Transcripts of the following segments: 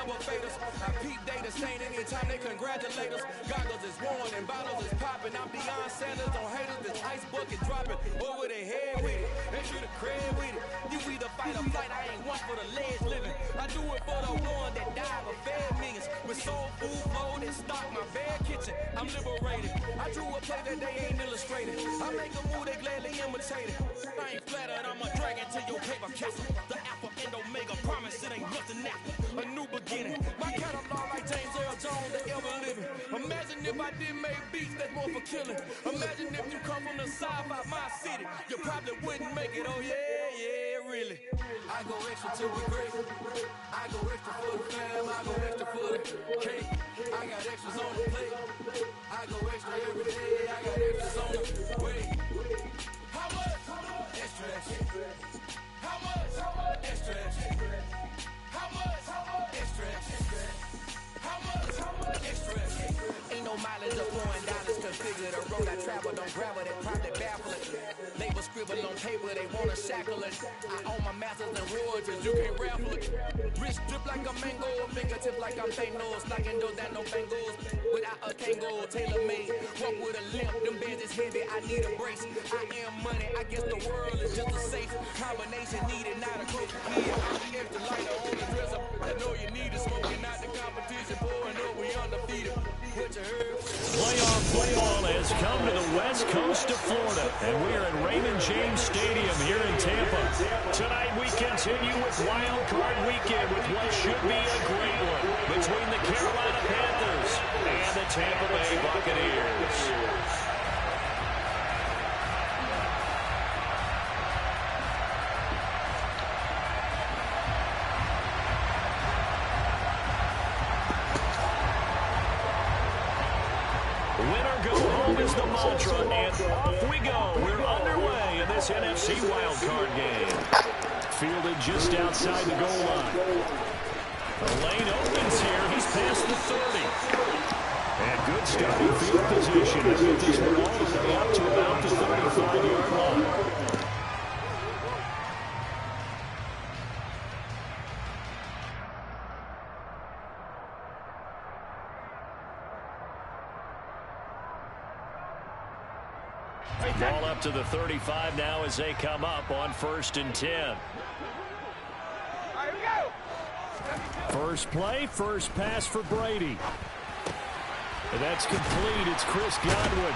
never fade us. I peep data saying anytime they congratulate us. Goggles is worn and bottles is popping. I'm beyond Sanders on haters. This ice bucket dropping over their head with it. They should have cred with it. You either fight or flight. I ain't one for the ledge living. I do it for the one that died but fed millions. With soul food, food, and stock my bad kitchen. I'm liberated. I drew a play that they ain't illustrated. I make a move, they gladly imitate it. I ain't flattered, I'm a dragon to your paper castle. The Alpha and Omega promise it ain't nothing after. A new beginning. My catalog like James Earl Jones, the ever living. Imagine if I didn't make beats that's more for killing. Imagine if you come from the side by my city. You probably wouldn't make it, oh yeah, really. I go extra till we great. I go extra for the fam, I go extra for the cake. I got extras on the plate. I go extra every day, I got extras on the way. How much? Extra, extra. How much? Extra, extra. How much? Extra, extra. How much? Extra, extra. Ain't no mileage of $4 configure the road I travel. Don't gravel, they probably baffle it. Label scribble on paper, they wanna shackle it. I own my masters and royalties, you can't raffle it. Wrist drip like a mango, fingertip like I'm Thanos. Knocking those down, no bangles. Without a Kango, tailor made. Walk with a limp, them bands is heavy, I need a brace. I am money, I guess the world is just a safe combination needed, not a coach. Yeah, I'm extra lighter on the dresser. I know you need it, smoking out the competition, pouring up, we undefeated. What you heard? Playoff football has come to the west coast of Florida, and we are at Raymond James Stadium here in Tampa. Tonight we continue with Wild Card Weekend with what should be a great one between the Carolina Panthers and the Tampa Bay Buccaneers. Winner go home is the mantra, and off we go. We're underway in this NFC wildcard game. Fielded just outside the goal line. The lane opens here. He's past the 30. And good starting field position to get this one all the way up to about the 35-yard line. Ball up to the 35 now as they come up on 1st and 10. First play, first pass for Brady. And that's complete. It's Chris Godwin.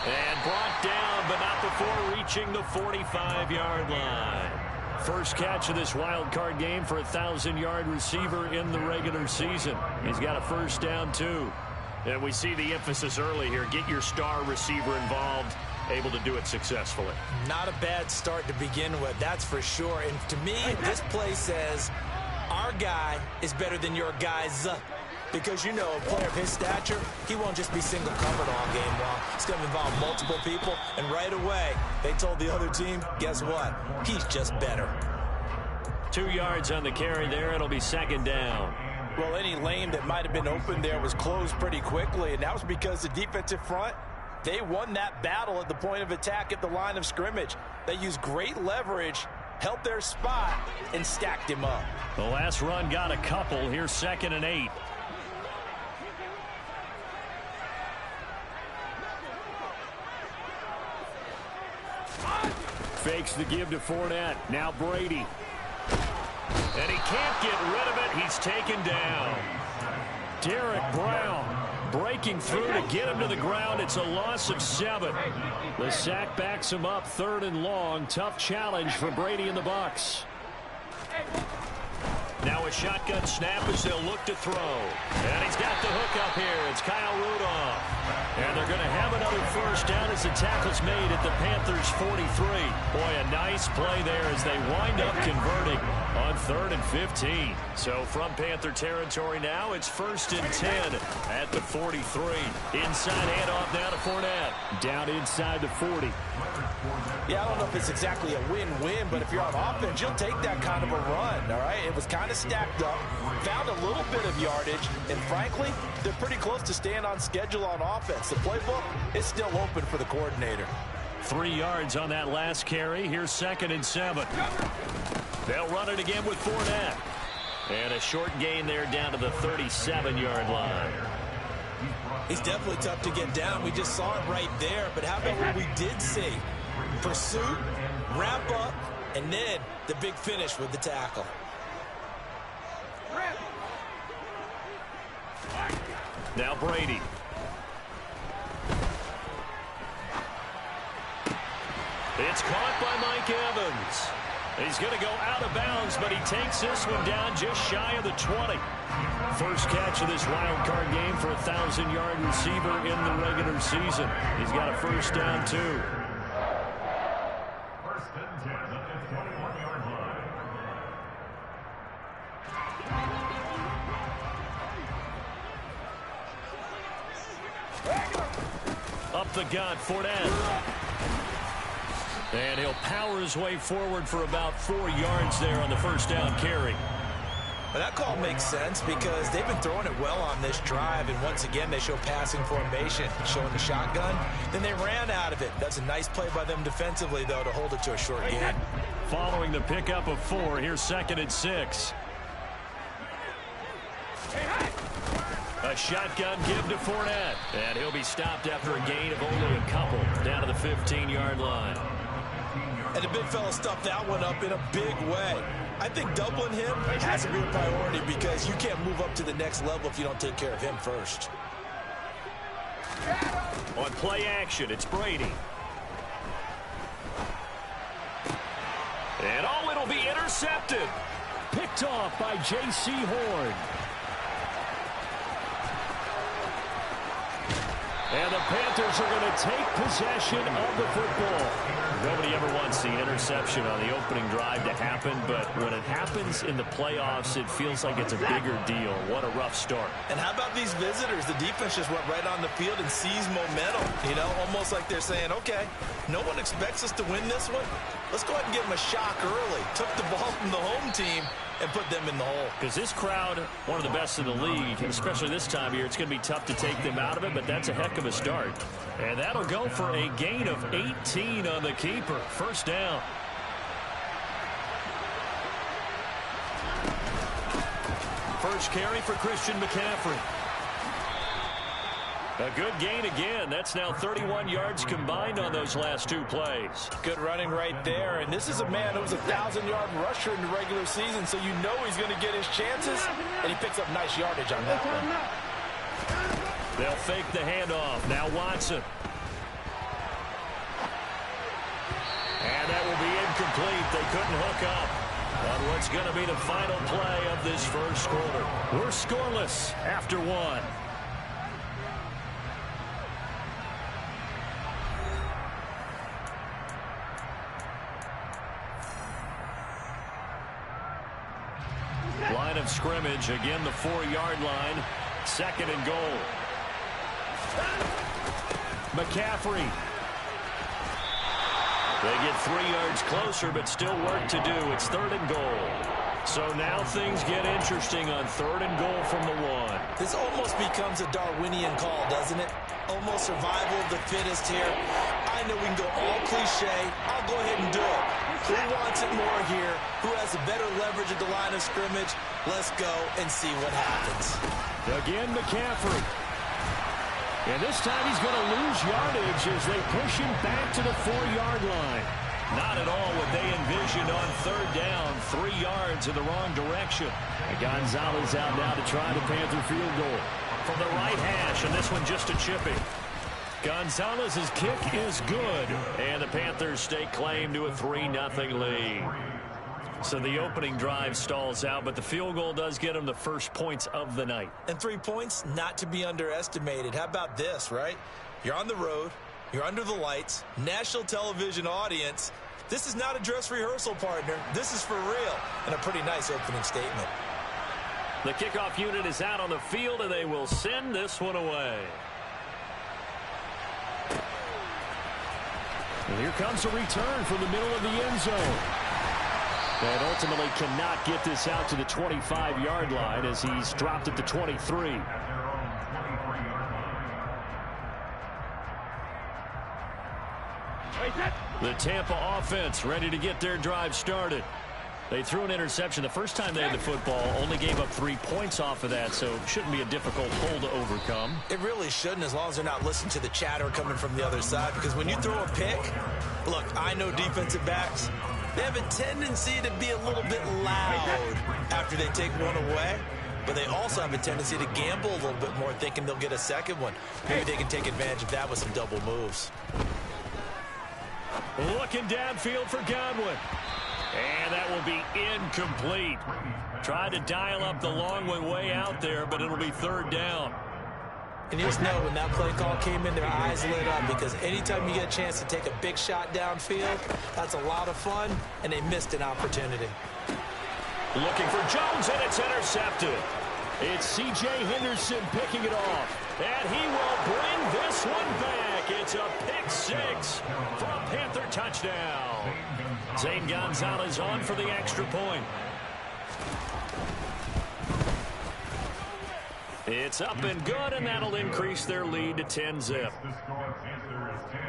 And brought down, but not before reaching the 45-yard line. First catch of this wild card game for a 1,000-yard receiver in the regular season. He's got a first down, too. And we see the emphasis early here. Get your star receiver involved, able to do it successfully. Not a bad start to begin with, that's for sure. And to me, this play says our guy is better than your guy's. Because, you know, a player of his stature, he won't just be single covered all game long. It's going to involve multiple people. And right away, they told the other team, guess what? He's just better. 2 yards on the carry there. It'll be 2nd down. Well, any lane that might have been open there was closed pretty quickly, and that was because the defensive front, they won that battle at the point of attack at the line of scrimmage. They used great leverage, held their spot, and stacked him up. The last run got a couple. Here's 2nd and 8. Fakes the give to Fournette. Now Brady. And he can't get rid of it. He's taken down. Derek Brown breaking through to get him to the ground. It's a loss of 7. The sack backs him up 3rd and long. Tough challenge for Brady and the Bucs. Now a shotgun snap as they'll look to throw. And he's got the hook up here. It's Kyle Rudolph. And they're going to have another first down as the tackle's made at the Panthers' 43. Boy, a nice play there as they wind up converting on 3rd and 15. So from Panther territory now, it's 1st and 10 at the 43. Inside handoff now to Fournette. Down inside the 40. Yeah, I don't know if it's exactly a win-win, but if you're on offense, you'll take that kind of a run, all right? It was kind of stacked up, found a little bit of yardage, and frankly, they're pretty close to staying on schedule on offense. The playbook is still open for the coordinator. 3 yards on that last carry. Here's 2nd and 7. They'll run it again with Fournette. And a short gain there down to the 37-yard line. He's definitely tough to get down. We just saw it right there. But how about what we did see? Pursuit, wrap up, and then the big finish with the tackle. Now Brady. It's caught by Mike Evans. He's going to go out of bounds, but he takes this one down just shy of the 20. First catch of this wild card game for a 1,000-yard receiver in the regular season. He's got a first down, too. First and 10 at the 21-yard line. Up the gut, Fournette. And he'll power his way forward for about 4 yards there on the first down carry. Well, that call makes sense because they've been throwing it well on this drive, and once again they show passing formation, showing the shotgun. Then they ran out of it. That's a nice play by them defensively, though, to hold it to a short gain. Following the pickup of 4, here's 2nd and 6. A shotgun give to Fournette, and he'll be stopped after a gain of only a couple down to the 15-yard line. And the big fella stuffed that one up in a big way. I think doubling him has to be a priority because you can't move up to the next level if you don't take care of him first. On play action, it's Brady. And it'll be intercepted. Picked off by J.C. Horn. And the Panthers are going to take possession of the football. Nobody ever wants the interception on the opening drive to happen, but when it happens in the playoffs, it feels like it's a bigger deal. What a rough start. And how about these visitors? The defense just went right on the field and seized momentum. You know, almost like they're saying, okay, no one expects us to win this one. Let's go ahead and give them a shock early. Took the ball from the home team and put them in the hole. Because this crowd, one of the best in the league, and especially this time of year, it's going to be tough to take them out of it, but that's a heck of a start. And that'll go for a gain of 18 on the keeper. First down. First carry for Christian McCaffrey. A good gain again. That's now 31 yards combined on those last 2 plays. Good running right there. And this is a man who was a 1,000-yard rusher in the regular season, so you know he's going to get his chances, and he picks up nice yardage on that one. They'll fake the handoff. Now Watson. And that will be incomplete. They couldn't hook up on what's going to be the final play of this first quarter. We're scoreless after 1. Line of scrimmage, again the 4-yard line. 2nd and goal. McCaffrey. They get 3 yards closer, but still work to do. It's 3rd and goal. So now things get interesting on 3rd and goal from the 1. This almost becomes a Darwinian call, doesn't it? Almost survival of the fittest here. I know we can go all cliche. I'll go ahead and do it. Who wants it more here? Who has a better leverage at the line of scrimmage? Let's go and see what happens. Again, McCaffrey. And this time he's going to lose yardage as they push him back to the 4-yard line. Not at all what they envisioned on 3rd down. 3 yards in the wrong direction. And Gonzalez out now to try the Panther field goal. From the right hash, and this one just a chipping. Gonzalez's kick is good. And the Panthers stake claim to a 3-0 lead. So the opening drive stalls out, but the field goal does get them the first points of the night. And 3 points, not to be underestimated. How about this, right? You're on the road. You're under the lights. National television audience. This is not a dress rehearsal, partner. This is for real. And a pretty nice opening statement. The kickoff unit is out on the field, and they will send this one away. And here comes a return from the middle of the end zone. And ultimately cannot get this out to the 25-yard line as he's dropped at the 23. The Tampa offense ready to get their drive started. They threw an interception the first time they had the football, only gave up 3 points off of that, so it shouldn't be a difficult hole to overcome. It really shouldn't, as long as they're not listening to the chatter coming from the other side, because when you throw a pick, look, I know defensive backs, they have a tendency to be a little bit loud after they take one away, but they also have a tendency to gamble a little bit more, thinking they'll get a second one. Maybe they can take advantage of that with some double moves. Looking downfield for Godwin. And that will be incomplete. Tried to dial up the long one way out there, but it'll be third down. And you just know when that play call came in, their eyes lit up, because anytime you get a chance to take a big shot downfield, that's a lot of fun, and they missed an opportunity. Looking for Jones, and it's intercepted. It's C.J. Henderson picking it off, and he will bring this one back. It's a pick six for a Panther touchdown. Zane Gonzalez on for the extra point. It's up and good, and that'll increase their lead to 10-zip. The score, Panthers 10,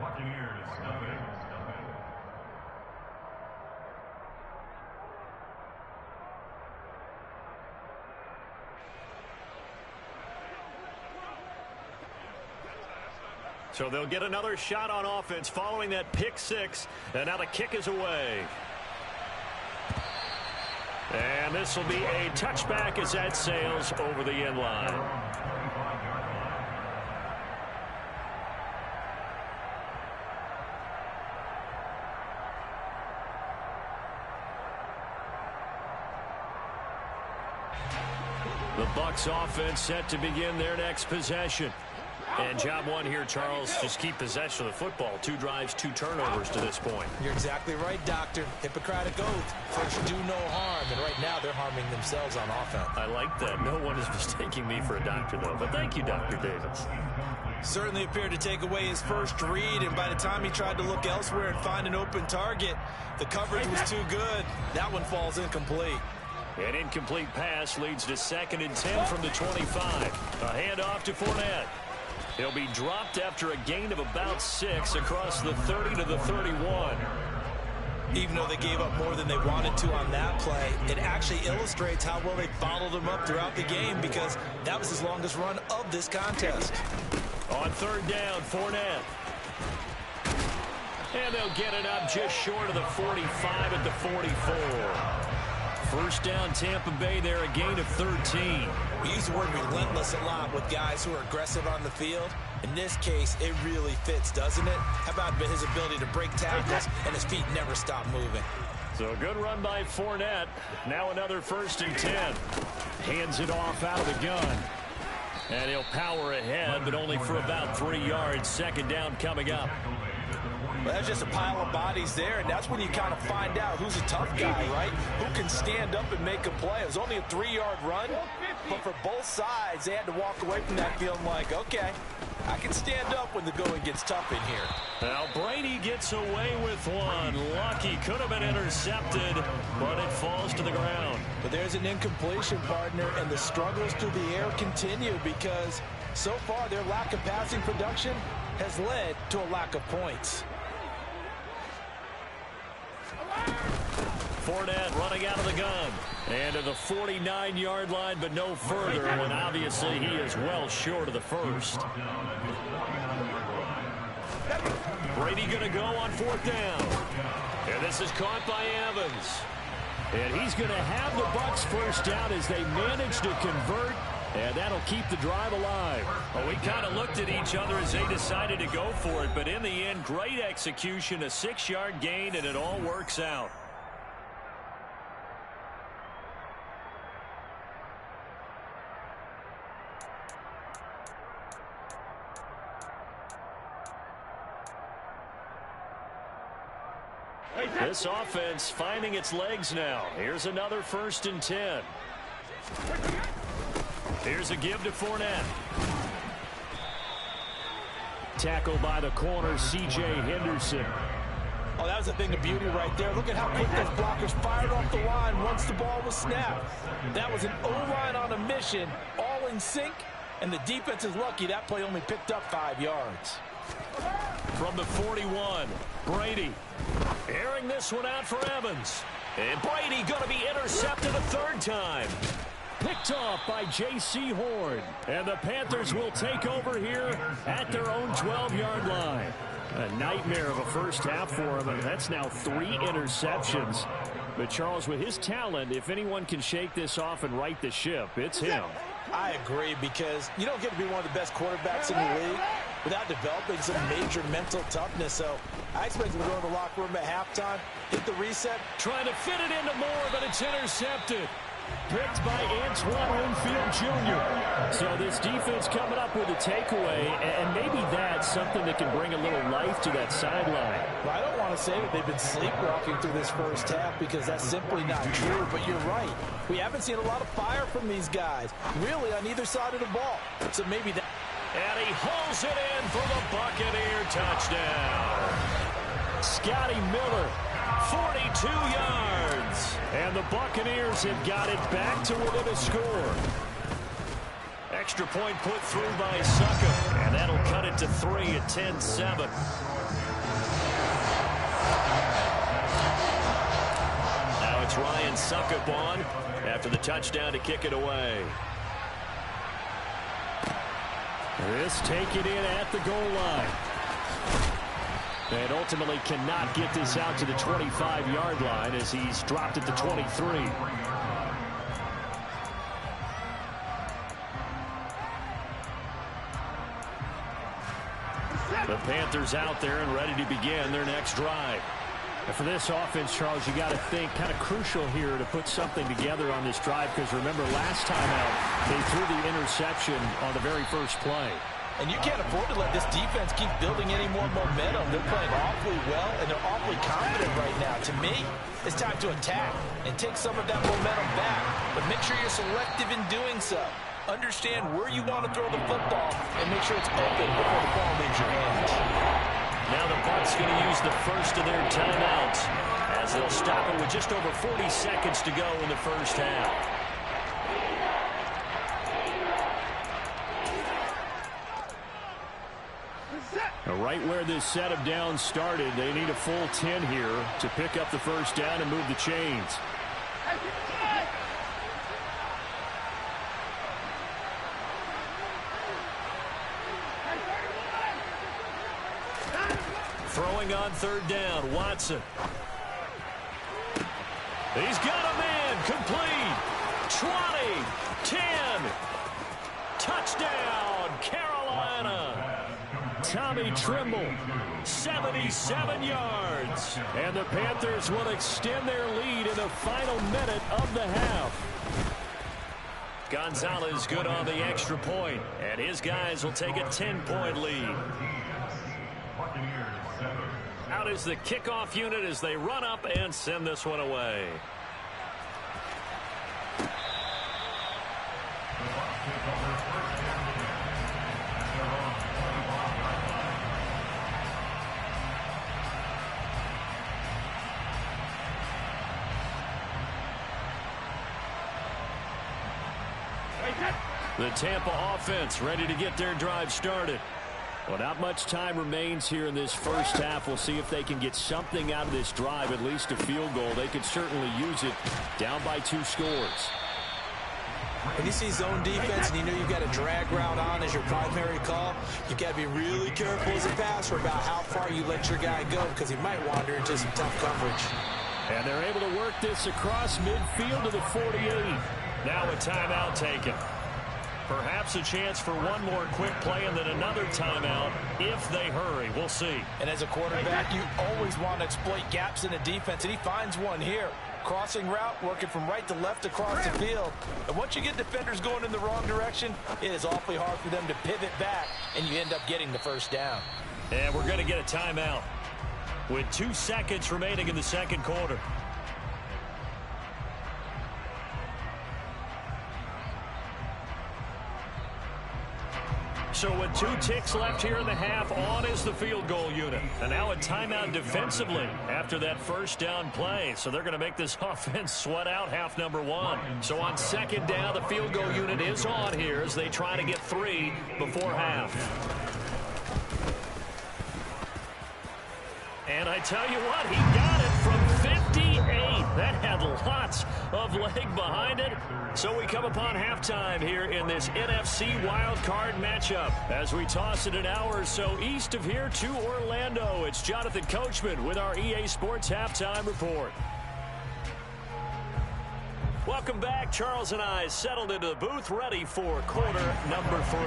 Buccaneers nothing. So they'll get another shot on offense following that pick six, and now the kick is away. And this will be a touchback as that sails over the end line. The Bucs offense set to begin their next possession. And job one here, Charles, just keep possession of the football. 2 drives, 2 turnovers to this point. You're exactly right, Doctor. Hippocratic oath. First, do no harm. And right now, they're harming themselves on offense. I like that. No one is mistaking me for a doctor, though. But thank you, Dr. Davis. Certainly appeared to take away his first read, and by the time he tried to look elsewhere and find an open target, the coverage was too good. That one falls incomplete. An incomplete pass leads to 2nd and 10 from the 25. A handoff to Fournette. He'll be dropped after a gain of about 6 across the 30 to the 31. Even though they gave up more than they wanted to on that play, it actually illustrates how well they followed him up throughout the game, because that was his longest run of this contest. On 3rd down, Fournette. And they'll get it up just short of the 45 at the 44. First down, Tampa Bay there, a gain of 13. We use the word relentless a lot with guys who are aggressive on the field. In this case, it really fits, doesn't it? How about his ability to break tackles and his feet never stop moving? So a good run by Fournette. Now another 1st and 10. Hands it off out of the gun. And he'll power ahead, but only for about 3 yards. 2nd down coming up. Well, that's just a pile of bodies there, and that's when you kind of find out who's a tough guy, right? Who can stand up and make a play. It was only a 3-yard run, but for both sides, they had to walk away from that feeling like, okay, I can stand up when the going gets tough in here. Now Brady gets away with one. Lucky, could have been intercepted, but it falls to the ground. But there's an incompletion, partner, and the struggles through the air continue, because so far their lack of passing production has led to a lack of points. Fournette running out of the gun. And to the 49-yard line, but no further, when obviously he is well short of the first. Brady going to go on 4th down. And this is caught by Evans. And he's going to have the Bucs first down as they manage to convert. And that'll keep the drive alive. Well, we kind of looked at each other as they decided to go for it. But in the end, great execution, a 6-yard gain, and it all works out. This offense finding its legs now. Here's another 1st and 10. Here's a give to Fournette. Tackled by the corner, C.J. Henderson. Oh, that was a thing of beauty right there. Look at how quick those blockers fired off the line once the ball was snapped. That was an O-line on a mission, all in sync, and the defense is lucky that play only picked up 5 yards. From the 41, Brady airing this one out for Evans. And Brady going to be intercepted a third time. Picked off by J.C. Horn. And the Panthers will take over here at their own 12-yard line. A nightmare of a first half for him, and that's now 3 interceptions. But, Charles, with his talent, if anyone can shake this off and right the ship, it's him. I agree, because you don't get to be one of the best quarterbacks in the league without developing some major mental toughness. So I expect him to go in the locker room at halftime, hit the reset. Trying to fit it into Moore, but it's intercepted. Picked by Antoine Winfield Jr. So this defense coming up with a takeaway, and maybe that's something that can bring a little life to that sideline. Well, I don't want to say that they've been sleepwalking through this first half, because that's simply not true, but you're right. We haven't seen a lot of fire from these guys, really, on either side of the ball. So maybe that... And he hauls it in for the Buccaneer touchdown. Scotty Miller, 42 yards. And the Buccaneers have got it back to within a score. Extra point put through by Suckup. And that'll cut it to 3 at 10-7. Now it's Ryan Suckup on after the touchdown to kick it away. This take it in at the goal line. And ultimately cannot get this out to the 25-yard line as he's dropped it to 23. The Panthers out there and ready to begin their next drive. And for this offense, Charles, you got to think kind of crucial here to put something together on this drive, because remember last time out they threw the interception on the very first play. And you can't afford to let this defense keep building any more momentum. They're playing awfully well, and they're awfully confident right now. To me, it's time to attack and take some of that momentum back. But make sure you're selective in doing so. Understand where you want to throw the football and make sure it's open before the ball leaves your hands. Now the Bucs going to use the first of their timeouts as they'll stop it with just over 40 seconds to go in the first half. Right where this set of downs started, they need a full 10 here to pick up the first down and move the chains. Throwing on third down, Watson. He's got a man, complete. 20, 10, touchdown, Carolina. Tommy Trimble, 77 yards. And the Panthers will extend their lead in the final minute of the half. Gonzalez good on the extra point, and his guys will take a 10-point lead. Out is the kickoff unit as they run up and send this one away. The Tampa offense ready to get their drive started. Well, not much time remains here in this first half. We'll see if they can get something out of this drive, at least a field goal. They could certainly use it down by 2 scores. When you see zone defense and you know you've got a drag route on as your primary call, you've got to be really careful as a passer about how far you let your guy go, because he might wander into some tough coverage. And they're able to work this across midfield to the 48. Now a timeout taken. Perhaps a chance for one more quick play and then another timeout if they hurry. We'll see. And as a quarterback, you always want to exploit gaps in a defense, and he finds one here. Crossing route, working from right to left across the field. And once you get defenders going in the wrong direction, it is awfully hard for them to pivot back, and you end up getting the first down. And we're going to get a timeout with 2 seconds remaining in the second quarter. So with 2 ticks left here in the half, on is the field goal unit. And now a timeout defensively after that first down play. So they're going to make this offense sweat out half number 1. So on second down, the field goal unit is on here as they try to get 3 before half. And I tell you what, he got it from 58. That had lots of leg behind it. So we come upon halftime here in this NFC Wildcard matchup. As we toss it an hour or so east of here to Orlando, it's Jonathan Coachman with our EA Sports Halftime Report. Welcome back. Charles and I settled into the booth, ready for quarter number 3.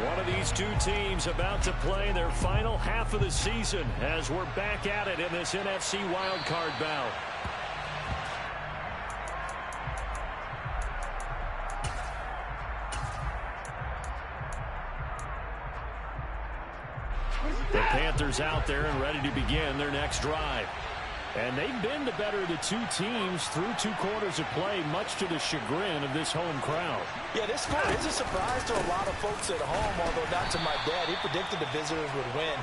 One of these two teams about to play their final half of the season as we're back at it in this NFC Wildcard bout. The Panthers out there and ready to begin their next drive. And they've been the better of the two teams through 2 quarters of play, much to the chagrin of this home crowd. Yeah, this score is a surprise to a lot of folks at home, although not to my dad. He predicted the visitors would win.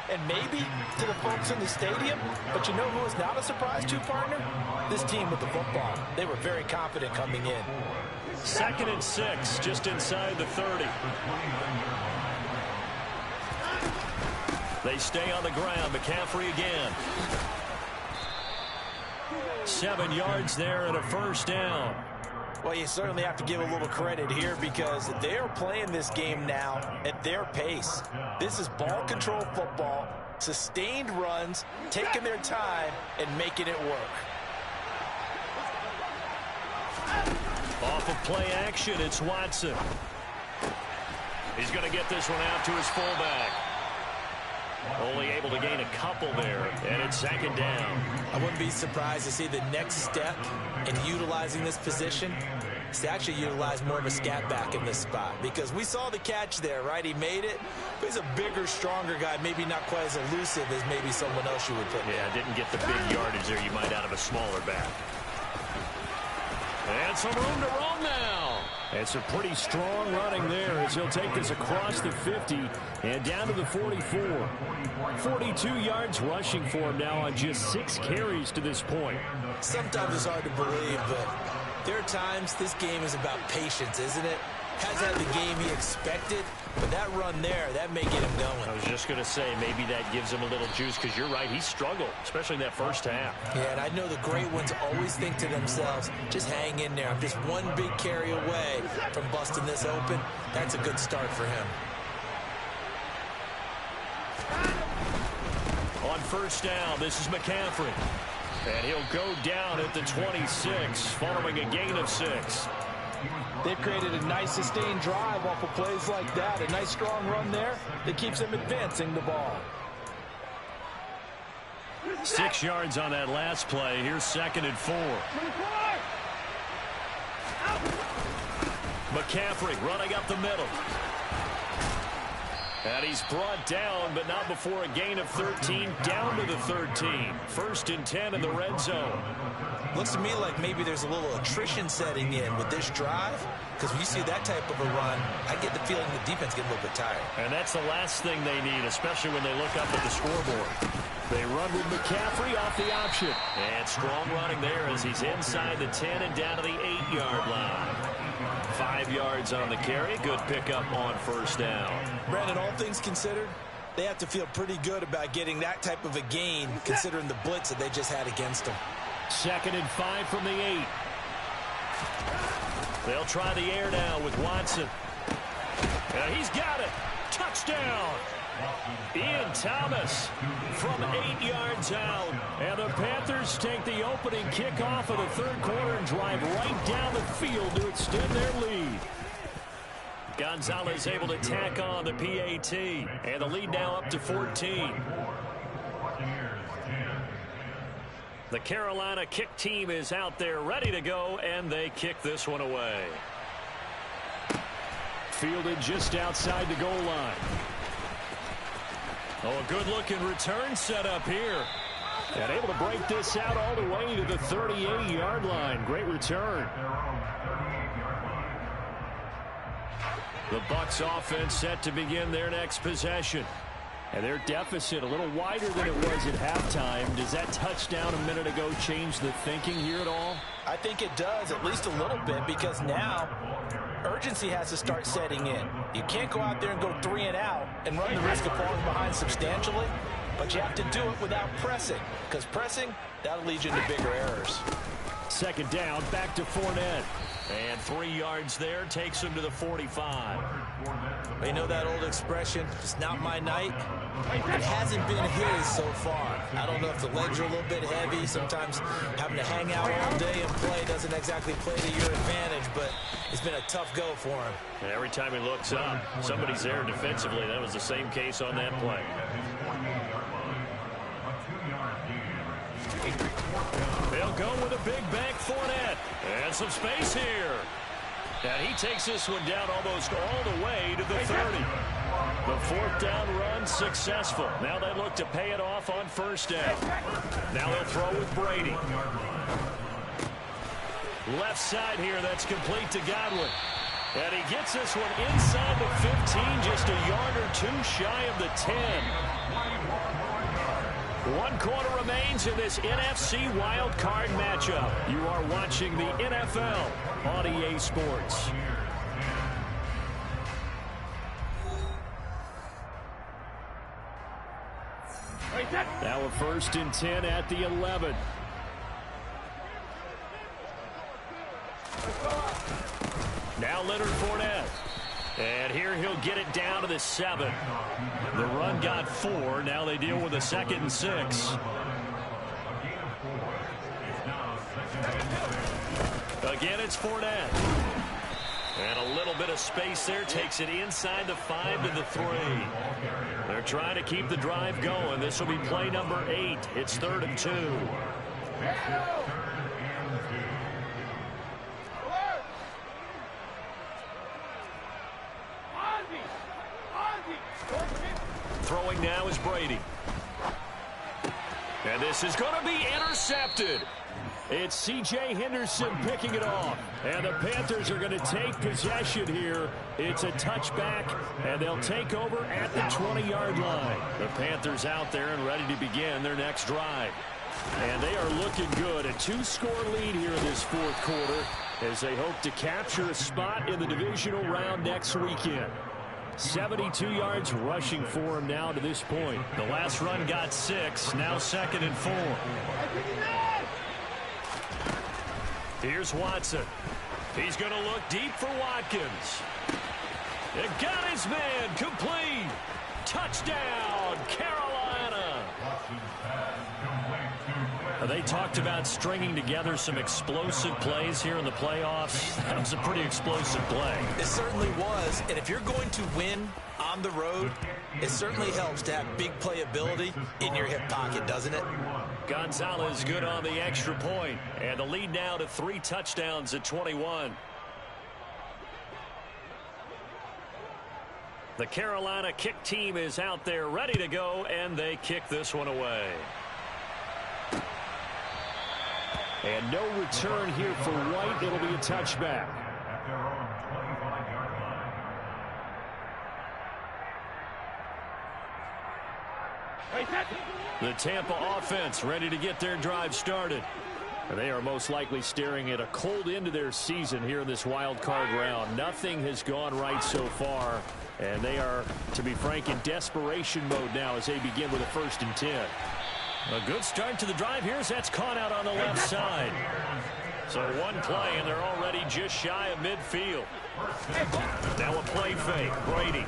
And maybe to the folks in the stadium, but you know who is not a surprise to, partner? This team with the football. They were very confident coming in. 2nd and 6, just inside the 30. They stay on the ground. McCaffrey again. 7 yards there and a first down. Well, you certainly have to give a little credit here because they're playing this game now at their pace. This is ball control football, sustained runs, taking their time and making it work. Off of play action, it's Watson. He's going to get this one out to his fullback. Only able to gain a couple there, and it's 2nd down. I wouldn't be surprised to see the next step in utilizing this position is to actually utilize more of a scat back in this spot, because we saw the catch there, right? He made it, but he's a bigger, stronger guy, maybe not quite as elusive as maybe someone else you would put. Yeah, didn't get the big yardage there you might out of a smaller back. And some room to roam now. It's a pretty strong running there as he'll take this across the 50 and down to the 44. 42 yards rushing for him now on just 6 carries to this point. Sometimes it's hard to believe, but there are times this game is about patience, isn't it? Has had the game he expected, but that run there, that may get him going. I was just going to say, maybe that gives him a little juice, because you're right, he struggled, especially in that first half. Yeah, and I know the great ones always think to themselves, just hang in there. I'm just one big carry away from busting this open. That's a good start for him. On first down, this is McCaffrey. And he'll go down at the 26, following a gain of 6. They've created a nice sustained drive off of plays like that. A nice strong run there that keeps them advancing the ball. 6 yards on that last play. Here's 2nd and 4. McCaffrey running up the middle. And he's brought down, but not before a gain of 13, down to the 13. 1st and 10 in the red zone. Looks to me like maybe there's a little attrition setting in with this drive, because when you see that type of a run, I get the feeling the defense gets a little bit tired. And that's the last thing they need, especially when they look up at the scoreboard. They run with McCaffrey off the option. And strong running there as he's inside the 10 and down to the 8-yard line. 5 yards on the carry. Good pickup on first down. Brandon, all things considered, they have to feel pretty good about getting that type of a gain, considering the blitz that they just had against them. 2nd and 5 from the 8. They'll try the air now with Watson. And he's got it. Touchdown. Ian Thomas from 8 yards out. And the Panthers take the opening kickoff of the 3rd quarter and drive right down the field to extend their lead. Gonzalez able to tack on the PAT. And the lead now up to 14. The Carolina kick team is out there ready to go, and they kick this one away. Fielded just outside the goal line. Oh, a good-looking return set up here. And able to break this out all the way to the 38-yard line. Great return. The Bucs offense set to begin their next possession. And their deficit a little wider than it was at halftime. Does that touchdown a minute ago change the thinking here at all? I think it does, at least a little bit, because now urgency has to start setting in. You can't go out there and go 3 and out and run the risk of falling behind substantially. but you have to do it without pressing, because pressing, that'll lead you into bigger errors. Second down, back to Fournette. And 3 yards there, takes him to the 45. You know that old expression, it's not my night? It hasn't been his so far. I don't know if the legs are a little bit heavy. Sometimes having to hang out all day and play doesn't exactly play to your advantage, but it's been a tough go for him. And every time he looks up, somebody's there defensively. That was the same case on that play. They'll go with a big bank Fournette. And some space here. And he takes this one down almost all the way to the 30. The fourth down run successful. Now they look to pay it off on first down. Now they'll throw with Brady. Left side here, that's complete to Godwin. And he gets this one inside the 15, just a yard or two shy of the 10. 1 quarter remains in this NFC Wildcard matchup. You are watching the NFL on EA Sports. Now a 1st and 10 at the 11. Now Leonard Fournette. And here he'll get it down to the 7. The run got 4. Now they deal with a 2nd and 6. Again, it's Fournette. And a little bit of space there. Takes it inside the 5 to the 3. They're trying to keep the drive going. This will be play number 8. It's 3rd and 2. Throwing now is Brady. And this is going to be intercepted. It's C.J. Henderson picking it off. And the Panthers are going to take possession here. It's a touchback, and they'll take over at the 20-yard line. The Panthers out there and ready to begin their next drive. And they are looking good. A 2-score lead here in this 4th quarter as they hope to capture a spot in the divisional round next weekend. 72 yards rushing for him now to this point. The last run got 6. Now 2nd and 4. Here's Watson. He's going to look deep for Watkins. It got his man complete. Touchdown, Carolina. They talked about stringing together some explosive plays here in the playoffs. That was a pretty explosive play. It certainly was. And if you're going to win on the road, it certainly helps to have big playability in your hip pocket, doesn't it? Gonzalez good on the extra point. And the lead now to 3 touchdowns at 21. The Carolina kick team is out there ready to go, and they kick this one away. And no return here for White. It'll be a touchback. The Tampa offense ready to get their drive started. They are most likely staring at a cold end to their season here in this wild card round. Nothing has gone right so far, and they are, to be frank, in desperation mode now as they begin with a 1st and 10. A good start to the drive here as that's caught out on the left side. So one play, and they're already just shy of midfield. Now a play fake. Brady.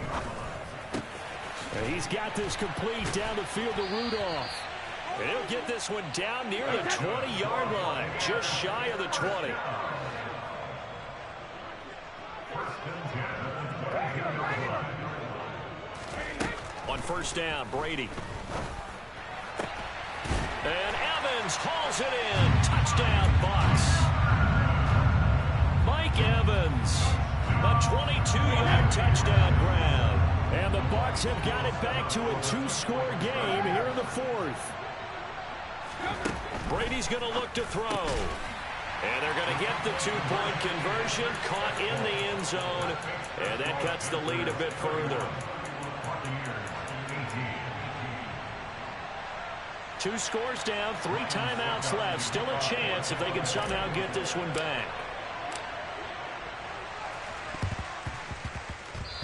And he's got this complete down the field to Rudolph. And he'll get this one down near the 20-yard line, just shy of the 20. On 1st down, Brady. And Evans hauls it in. Touchdown, Bucs. Mike Evans, a 22-yard touchdown grab. And the Bucs have got it back to a 2-score game here in the 4th. Brady's going to look to throw. And they're going to get the 2-point conversion, caught in the end zone. And that cuts the lead a bit further. 2 scores down, 3 timeouts left. Still a chance if they can somehow get this one back.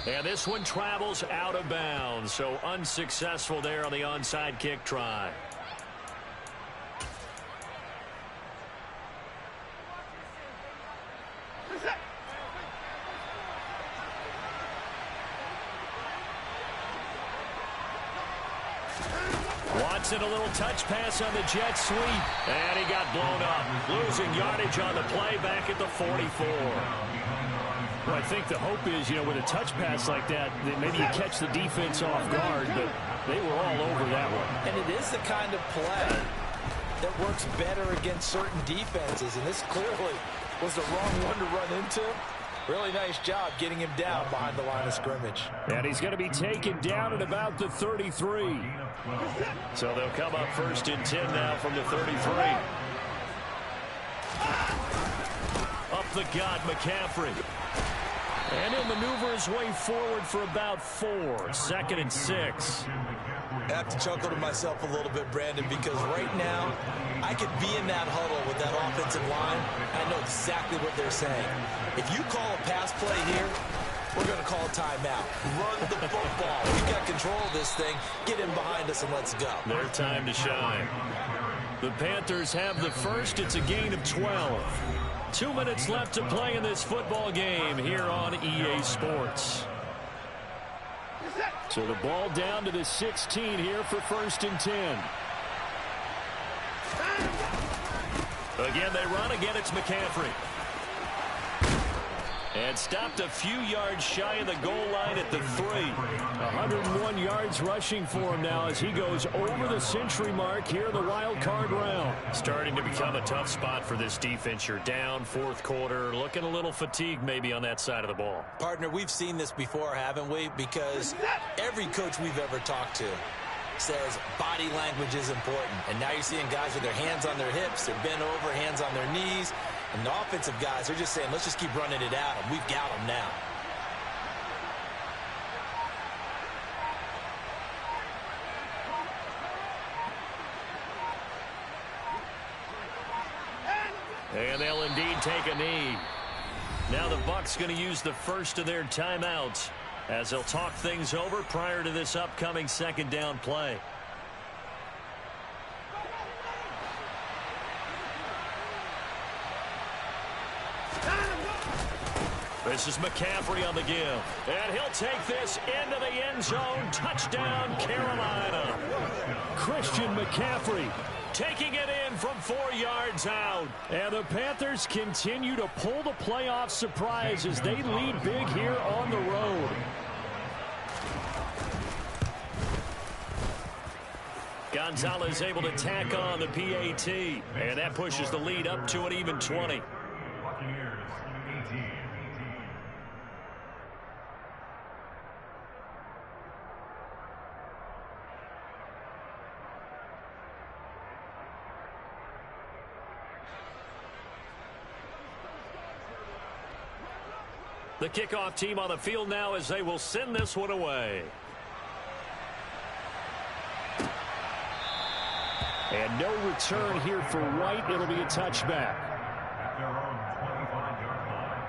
And this one travels out of bounds, so unsuccessful there on the onside kick try. Watson, a little touch pass on the jet sweep, and he got blown up. Losing yardage on the play back at the 44. Well, I think the hope is, with a touch pass like that maybe you catch the defense off guard, but they were all over that one. And it is the kind of play that works better against certain defenses, and this clearly was the wrong one to run into. Really nice job getting him down behind the line of scrimmage. And he's going to be taken down at about the 33. So they'll come up 1st and 10 now from the 33. Up the gut, McCaffrey. And he'll maneuver his way forward for about 4. 2nd and 6. I have to chuckle to myself a little bit, Brandon, because right now I could be in that huddle with that offensive line. I know exactly what they're saying. If you call a pass play here, we're going to call a timeout. Run the football. We've got control of this thing. Get in behind us and let's go. Their time to shine. The Panthers have the first. It's a gain of 12. 2 minutes left to play in this football game here on EA Sports. So the ball down to the 16 here for 1st and 10. Again, they run. Again, it's McCaffrey. And stopped a few yards shy of the goal line at the 3. 101 yards rushing for him now as he goes over the century mark here in the wild card round. Starting to become a tough spot for this defense. You're down 4th quarter, looking a little fatigued maybe on that side of the ball. Partner, we've seen this before, haven't we? Because every coach we've ever talked to says body language is important. And now you're seeing guys with their hands on their hips, they're bent over, hands on their knees. And the offensive guys, they're just saying, let's just keep running it out, and we've got them now. And they'll indeed take a knee. Now the Bucs going to use the first of their timeouts as they'll talk things over prior to this upcoming 2nd down play. This is McCaffrey on the give. And he'll take this into the end zone. Touchdown, Carolina. Christian McCaffrey taking it in from 4 yards out. And the Panthers continue to pull the playoff surprise as they lead big here on the road. Gonzalez able to tack on the PAT. And that pushes the lead up to an even 20. Buccaneers 18. The kickoff team on the field now as they will send this one away. And no return here for White. It'll be a touchback. At their own 25-yard line.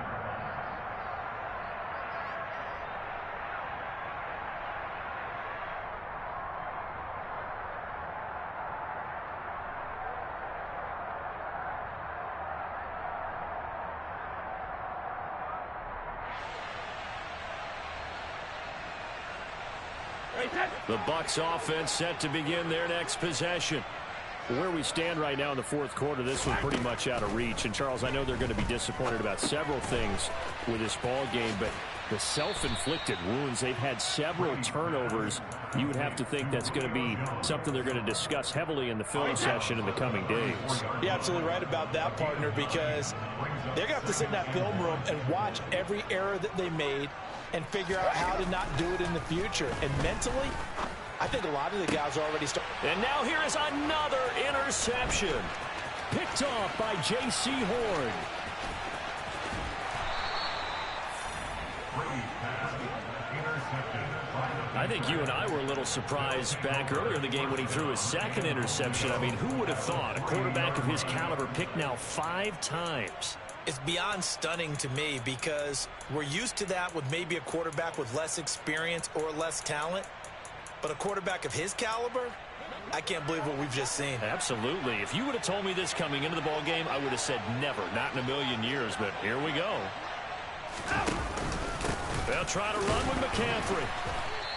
The Bucs offense set to begin their next possession. Where we stand right now in the 4th quarter, this was pretty much out of reach. And, Charles, I know they're going to be disappointed about several things with this ball game, but the self-inflicted wounds, they've had several turnovers. You would have to think that's going to be something they're going to discuss heavily in the film session in the coming days. You're absolutely right about that, partner, because they're going to have to sit in that film room and watch every error that they made and figure out how to not do it in the future. And mentally, I think a lot of the guys are already starting. And now here is another interception. Picked off by J.C. Horn. I think you and I were a little surprised back earlier in the game when he threw his 2nd interception. I mean, who would have thought a quarterback of his caliber picked now 5 times? It's beyond stunning to me because we're used to that with maybe a quarterback with less experience or less talent. But a quarterback of his caliber, I can't believe what we've just seen. Absolutely. If you would have told me this coming into the ball game, I would have said never, not in a million years. But here we go. They'll try to run with McCaffrey.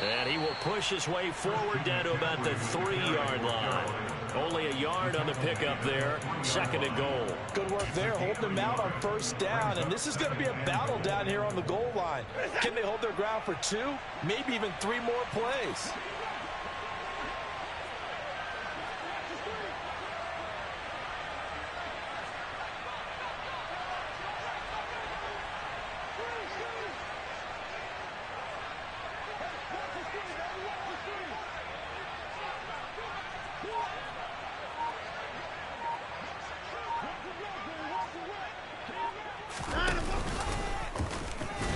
And he will push his way forward down to about the 3-yard line. Only a yard on the pickup there. 2nd and goal. Good work there, holding them out on 1st down. And this is going to be a battle down here on the goal line. Can they hold their ground for 2, maybe even 3 more plays?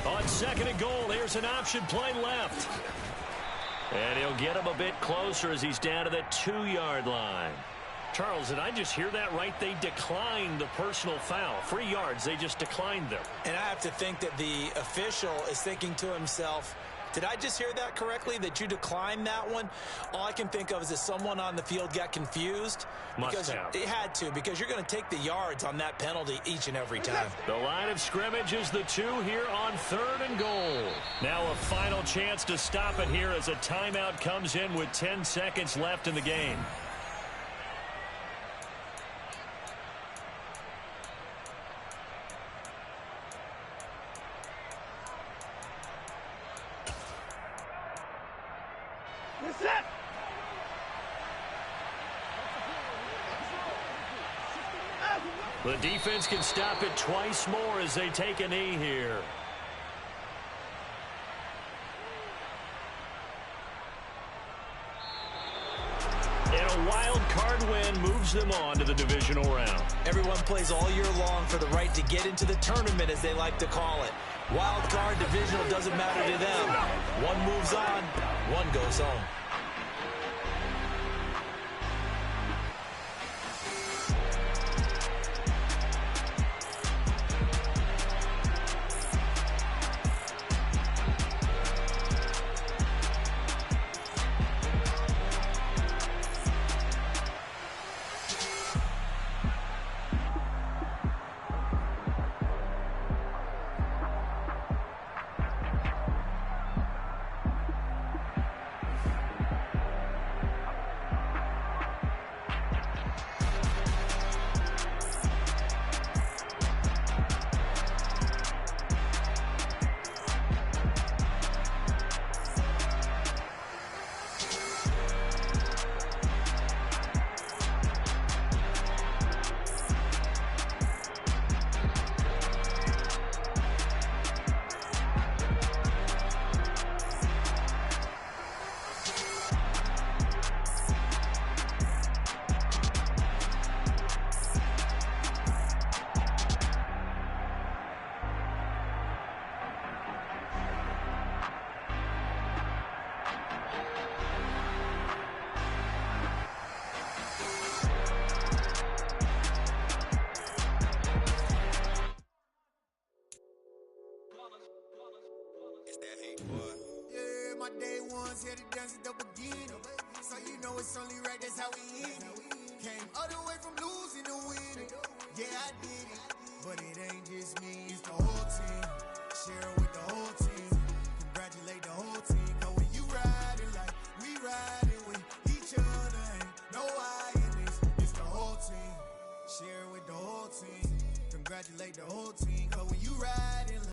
On 2nd and goal, here's an option play left. And he'll get him a bit closer as he's down to the 2-yard line. Charles, did I just hear that right? They declined the personal foul. 3 yards, they just declined them. And I have to think that the official is thinking to himself, did I just hear that correctly, that you declined that one? All I can think of is that someone on the field got confused. Must have. It had to, because you're going to take the yards on that penalty each and every time. The line of scrimmage is the 2 here on 3rd and goal. Now a final chance to stop it here as a timeout comes in with 10 seconds left in the game. The defense can stop it twice more as they take a knee here. And a wild card win moves them on to the divisional round. Everyone plays all year long for the right to get into the tournament, as they like to call it. Wild card, divisional, doesn't matter to them. One moves on, one goes home. Yeah, my day ones here to dance at the beginning. So you know it's only right, that's how we hit it. Came all the way from losing to winning. Yeah, I did it. But it ain't just me, it's the whole team. Share it with the whole team. Congratulate the whole team. Cause when you riding like we riding with each other, ain't no I in this. It's the whole team. Share it with the whole team. Congratulate the whole team. Cause when you